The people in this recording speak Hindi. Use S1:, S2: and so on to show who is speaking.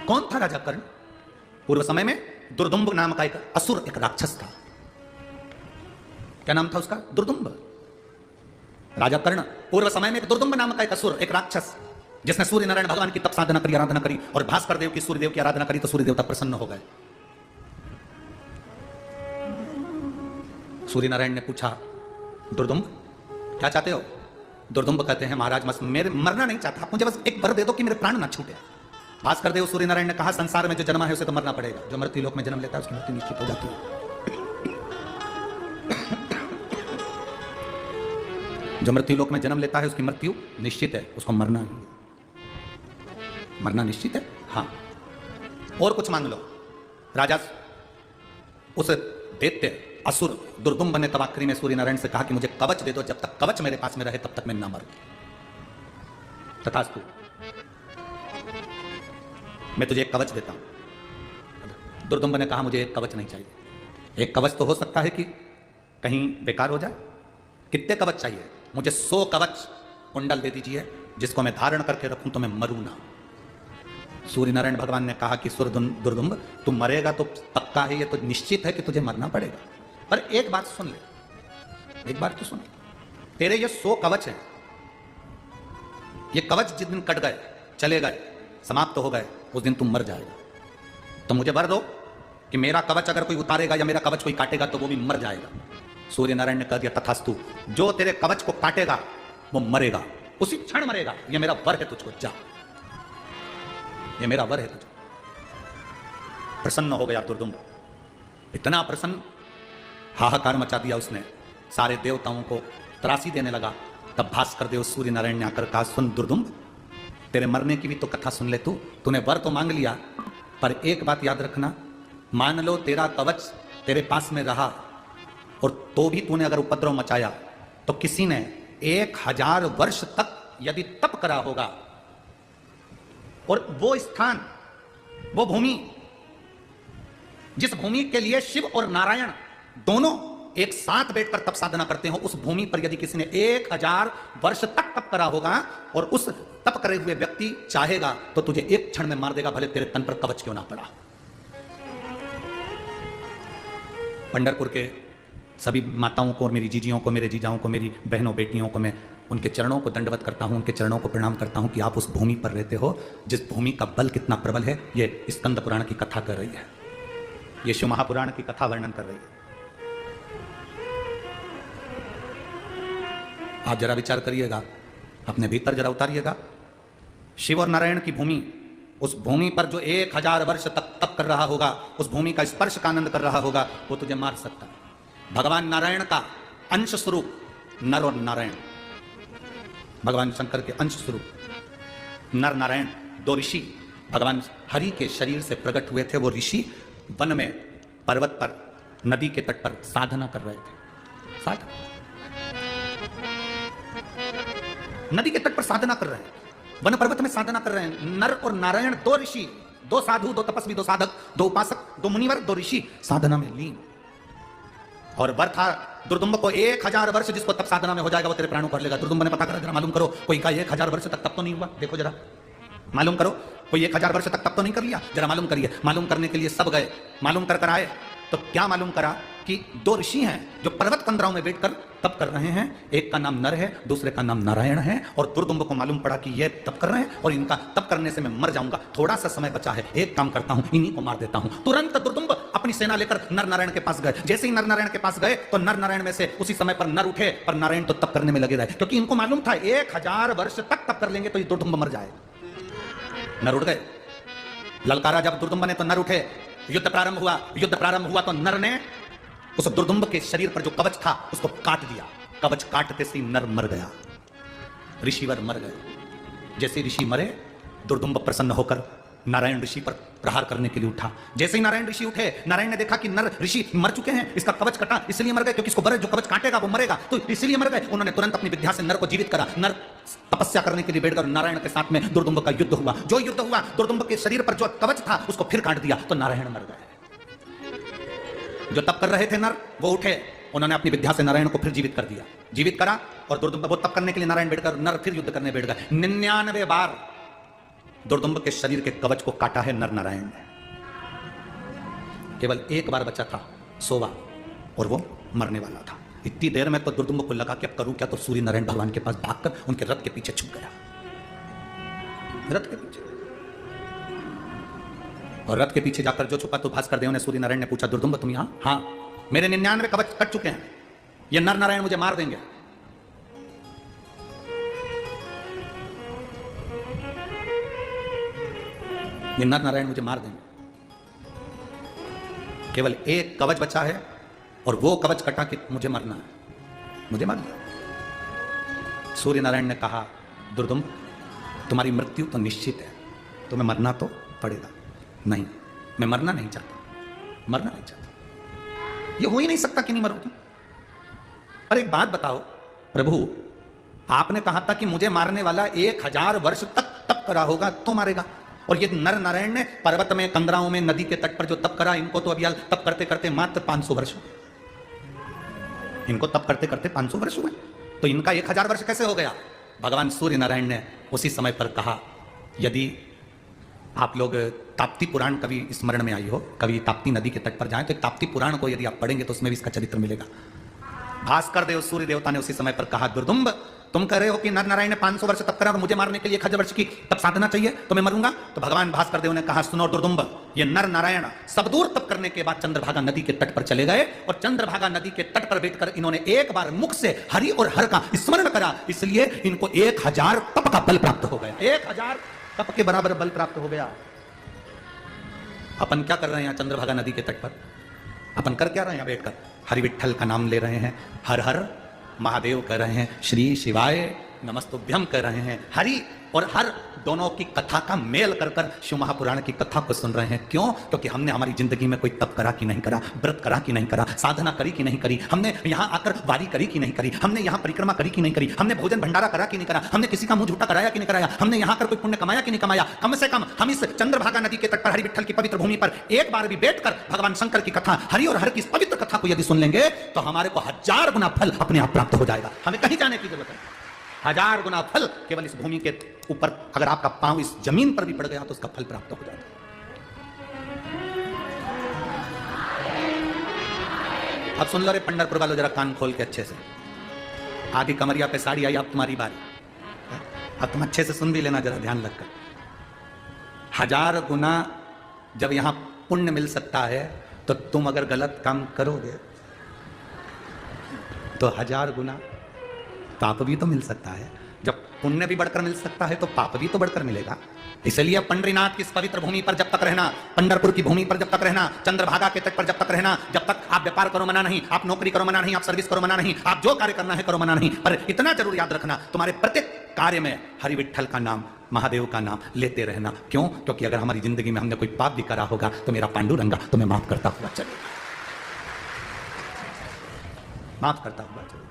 S1: कौन था राजा कर्ण? पूर्व समय में दुर्दुम्ब नाम का एक असुर, एक राक्षस था। क्या नाम था उसका? दुर्दुम्ब। राजा कर्ण पूर्व समय में एक दुर्दुम्ब नाम का एक असुर, एक राक्षस, जिसने सूर्य नारायण भगवान की तप साधना करी, आराधना करी, और भास्कर देव की, सूर्य देव की आराधना करी तो सूर्य देवता प्रसन्न हो गए। सूर्य नारायण ने पूछा, दुर्दुम्ब क्या चाहते हो? दुर्दुम्ब कहते हैं, महाराज बस मेरे मरना नहीं चाहता, मुझे बस एक वर दे दो कि मेरे प्राण ना छूटे। भास्कर देव सूर्य नारायण ने कहा, संसार में जो जन्मा है उसे तो मरना पड़ेगा, जो मृत्यु लोक में जन्म लेता है उसकी मृत्यु निश्चित हो जाती है। जो मृत्यु लोक में जन्म लेता है उसकी मृत्यु निश्चित है, उसको मरना निश्चित है। हाँ, और कुछ मांग लो। राजा उस दैत्य असुर दुर्दुम्ब ने तब आखिरी में सूर्य नारायण से कहा कि मुझे कवच दे दो, जब तक कवच मेरे पास में रहे तब तक मैं ना मरूं। तथास्तु, मैं तुझे एक कवच देता हूं। दुर्दुम्ब ने कहा, मुझे एक कवच नहीं चाहिए। एक कवच तो हो सकता है कि कहीं बेकार हो जाए। कितने कवच चाहिए? मुझे 100 कवच कुंडल दे दीजिए, जिसको मैं धारण करके रखूं तो मैं मरूं ना। सूर्य नारायण भगवान ने कहा कि दुर्दुम्ब, तू मरेगा तो पक्का है, ये तो निश्चित है कि तुझे मरना पड़ेगा, पर एक बात सुन ले, एक बात तो सुन, तेरे ये 100 कवच हैं, ये कवच जिस दिन कट गए, चले गए, समाप्त हो गए, उस दिन तुम मर जाएगा। तो मुझे वर दो कि मेरा कवच अगर कोई उतारेगा या मेरा कवच कोई काटेगा तो वो भी मर जाएगा। सूर्य नारायण ने कह दिया, तथास्तु, जो तेरे कवच को काटेगा वो मरेगा, उसी क्षण मरेगा। ये मेरा वर है तुझको, जा, ये मेरा वर है तुझको। प्रसन्न हो गया दुर्दुम्ब, इतना प्रसन्न, हाहाकार मचा दिया उसने, सारे देवताओं को त्रासी देने लगा। तब भास्कर देव सूर्य नारायण ने आकर कहा, सुन दुर्दुम्ब, तेरे मरने की भी तो कथा सुन ले। तूने वर तो मांग लिया, पर एक बात याद रखना, मान लो तेरा कवच तेरे पास में रहा और तो भी तूने अगर उपद्रव मचाया तो किसी ने 1000 वर्ष तक यदि तप करा होगा, और वो स्थान, वो भूमि, जिस भूमि के लिए शिव और नारायण दोनों एक साथ बैठकर तप साधना करते हो, उस भूमि पर यदि किसी ने 1000 वर्ष तक तप करा होगा और उस तप करे हुए व्यक्ति चाहेगा तो तुझे एक क्षण में मार देगा, भले तेरे तन पर कवच क्यों ना पड़ा। पंढरपुर के सभी माताओं को, मेरी जीजियों को, मेरे जीजाओं को, मेरी बहनों बेटियों को मैं उनके चरणों को दंडवत करता हूं, उनके चरणों को प्रणाम करता हूं कि आप उस भूमि पर रहते हो जिस भूमि का बल कितना प्रबल है। ये स्कंद पुराण की कथा कर रही है, ये शिव महापुराण की कथा वर्णन कर रही है। आप जरा विचार करिएगा, अपने भीतर जरा उतारिएगा, शिव और नारायण की भूमि, उस भूमि पर जो 1000 वर्ष तक तप कर रहा होगा, उस भूमि का स्पर्श का आनंद कर रहा होगा, वो तुझे मार सकता है। भगवान नारायण का अंश स्वरूप नर और नारायण, भगवान शंकर के अंश स्वरूप नर नारायण, 2 ऋषि भगवान हरि के शरीर से प्रकट हुए थे। वो ऋषि वन में, पर्वत पर, नदी के तट पर साधना कर रहे थे। साधना, नदी के तट पर साधना कर रहे हैं, वन पर्वत में साधना कर रहे हैं। नर और नारायण, 2 ऋषि, 2 साधु, 2 तपस्वी, 2 साधक, 2 उपासक, 2 मुनिवर, 2 ऋषि साधना में लीन। और वर था दुर्दुम्ब को 1000 वर्ष, जिसको तप साधना में हो जाएगा वो तेरे प्राणों कर लेगा। दुर्दुम्ब ने पता करा, जरा मालूम करो, कोई का 1000 वर्ष तक तप तो नहीं हुआ, देखो जरा मालूम करो, कोई 1000 वर्ष तक तप तो नहीं कर लिया, जरा मालूम करिए। मालूम करने के लिए सब गए, मालूम कर आए तो क्या मालूम करा कि 2 ऋषि हैं जो पर्वत कंदराओं में बैठकर तप कर रहे हैं। एक का नाम नर है, दूसरे का नाम नारायण है। और दुर्दुम्ब को मालूम पड़ा कि ये तप कर रहे हैं और इनका तप करने से मैं मर जाऊंगा, थोड़ा सा समय बचा है, एक काम करता हूं, इन्हीं को मार देता हूं। तुरंत दुर्दुम्ब अपनी सेना लेकर नर नारायण के पास गए। जैसे ही नर नारायण के पास गए तो नर नारायण में से उसी समय पर नर उठे, पर नारायण तो तप करने में लगे रहे, क्योंकि इनको मालूम था 1000 वर्ष तक तप कर लेंगे तो ये दुर्दुम्ब मर जाएगा। नर उठ गए, ललकारा जब दुर्दुम्ब ने तो नर उठे, युद्ध प्रारंभ हुआ तो नर ने उस दुर्दुम्ब के शरीर पर जो कवच था उसको काट दिया। कवच काटते से नर मर गया, ऋषिवर मर गए। जैसे ऋषि मरे, दुर्दुम्ब प्रसन्न होकर नारायण ऋषि पर प्रहार करने के लिए उठा। जैसे ही नारायण ऋषि उठे, नारायण ने देखा कि नर ऋषि मर चुके हैं, इसका कवच कटा इसलिए मर गए, क्योंकि इसको जो कवच काटेगा वो मरेगा, तो इसलिए मर गए। उन्होंने तुरंत अपनी विद्या से नर को जीवित करा। नर तपस्या करने के लिए बैठकर नारायण के साथ में दुर्दुम्ब का युद्ध हुआ। जो युद्ध हुआ, दुर्दुम्ब के शरीर पर जो कवच था उसको फिर काट दिया तो नारायण मर गए। जो तप कर रहे थे नर, वो उठे, उन्होंने अपनी विद्या से नारायण को फिर जीवित कर दिया, जीवित करा। और दुर्दुम्ब वो तप करने के लिए नारायण बैठकर, नर फिर युद्ध करने बैठ गए। 99 बार दुर्दुम्ब के शरीर के कवच को काटा है नर नारायण ने। केवल एक बार बचा था सोवा और वो मरने वाला था। इतनी देर में तो दुर्दुम्ब को लगा कि अब करूं क्या, तो सूर्य नारायण भगवान के पास भागकर उनके रथ के पीछे छुप गया। रथ के पीछे, और रथ के पीछे जाकर जो छुपा तो भास्कर देव ने, सूर्य नारायण ने पूछा, दुर्दुम्ब तुम यहां? हाँ, मेरे 99 कवच कट चुके हैं, ये नर नारायण मुझे मार देंगे। ये नर नारायण मुझे मार देंगे। केवल एक कवच बचा है और वो कवच कटा कि मुझे मरना है, मुझे मरना है। सूर्य नारायण ने कहा, दुर्दुम्ब तुम्हारी मृत्यु तो निश्चित है, तुम्हें मरना तो पड़ेगा। नहीं, मैं मरना नहीं चाहता, मरना नहीं चाहता। ये हो ही नहीं सकता कि नहीं मरोगी। पर एक बात बताओ प्रभु, आपने कहा था कि मुझे मारने वाला 1000 वर्ष तक तप करा होगा तो मारेगा, और ये नर नारायण ने पर्वत में, कंदराओं में, नदी के तट पर जो तप करा, इनको तो अभी तप करते करते मात्र 500 वर्ष हुए। इनको तप करते करते 500 वर्ष हुए, तो इनका 1000 वर्ष कैसे हो गया? भगवान सूर्य नारायण ने उसी समय पर कहा, यदि आप लोग ताप्ती पुराण कभी स्मरण में आई हो, कभी ताप्ती नदी के तट पर जाएं, तो ताप्ती पुराण को यदि आप पढ़ेंगे तो उसमें भी इसका चरित्र मिलेगा। भास्कर देव सूर्य देवता ने उसी समय पर कहा, दुर्दुम्ब तुम कह रहे हो कि नर नारायण ने 500 वर्ष तप करा और मुझे मारने के लिए 1000 वर्ष की तप साधना चाहिए, तो मैं मरूंगा। तो भगवान भास्कर देव ने कहा, सुनो दुर्दुम्ब, ये नर नारायण सब दूर तप करने के बाद चंद्रभागा नदी के तट पर चले गए, और चंद्रभागा नदी के तट पर बैठकर इन्होंने एक बार मुख से हरि और हर का स्मरण करा, इसलिए इनको 1000 तप का बल प्राप्त हो गया। 1000 तप के बराबर बल प्राप्त हो गया। अपन क्या कर रहे हैं यहाँ चंद्रभागा नदी के तट पर? अपन कर क्या रहे हैं यहाँ बैठकर? हरि विठ्ठल का नाम ले रहे हैं, हर हर महादेव कर रहे हैं, श्री शिवाय नमस्तुभ्यम कर रहे हैं। हरि और हर दोनों की कथा का मेल कर कर शिव महापुराण की कथा को सुन रहे हैं। क्यों? क्योंकि हमने हमारी जिंदगी में कोई तप करा कि नहीं करा, व्रत करा कि नहीं करा, साधना करी कि नहीं करी, हमने यहाँ आकर वारी करी कि नहीं करी, हमने यहाँ परिक्रमा करी कि नहीं करी, हमने भोजन भंडारा करा कि नहीं करा, हमने किसी का मुंह झूठा कराया कि नहीं कराया, हमने यहाँ कर कोई पुण्य कमाया कि नहीं कमाया। कम से कम हम इस चंद्रभागा नदी के तट पर हरि विठ्ठल की पवित्र भूमि पर एक बार भी बैठकर भगवान शंकर की कथा, हरि और हर की पवित्र कथा को यदि सुन लेंगे तो हमारे को 1000 गुना फल अपने आप प्राप्त हो जाएगा। हमें कहीं जाने की जरूरत है। 1000 गुना फल केवल इस भूमि के ऊपर, अगर आपका पांव इस जमीन पर भी पड़ गया तो उसका फल प्राप्त हो जाता है। अब सुन लो रे पंढरपुर वालों, जरा कान खोल के अच्छे से। आगे कमरिया पे साड़ी आई, अब तुम्हारी बारी। अब तुम अच्छे से सुन भी लेना, जरा ध्यान रखकर। 1000 गुना जब यहां पुण्य मिल सकता है, तो तुम अगर गलत काम करोगे तो 1000 गुना पाप भी तो मिल सकता है। जब पुण्य भी बढ़कर मिल सकता है तो पाप भी तो बढ़कर मिलेगा। इसलिए पंढरीनाथ की इस पवित्र भूमि पर जब तक रहना, पंढरपुर की भूमि पर जब तक रहना, चंद्रभागा के तट पर जब तक रहना, जब तक आप व्यापार करो मना नहीं, आप नौकरी करो मना नहीं, आप सर्विस करो मना नहीं, आप जो कार्य करना है करो मना नहीं, पर इतना जरूर याद रखना, तुम्हारे प्रत्येक कार्य में हरि विठ्ठल का नाम, महादेव का नाम लेते रहना। क्यों? क्योंकि अगर हमारी जिंदगी में हमने कोई पाप भी करा होगा तो मेरा पांडुरंगा तुम्हें माफ करता हुआ चलेगा, माफ करता हुआ चलेगा।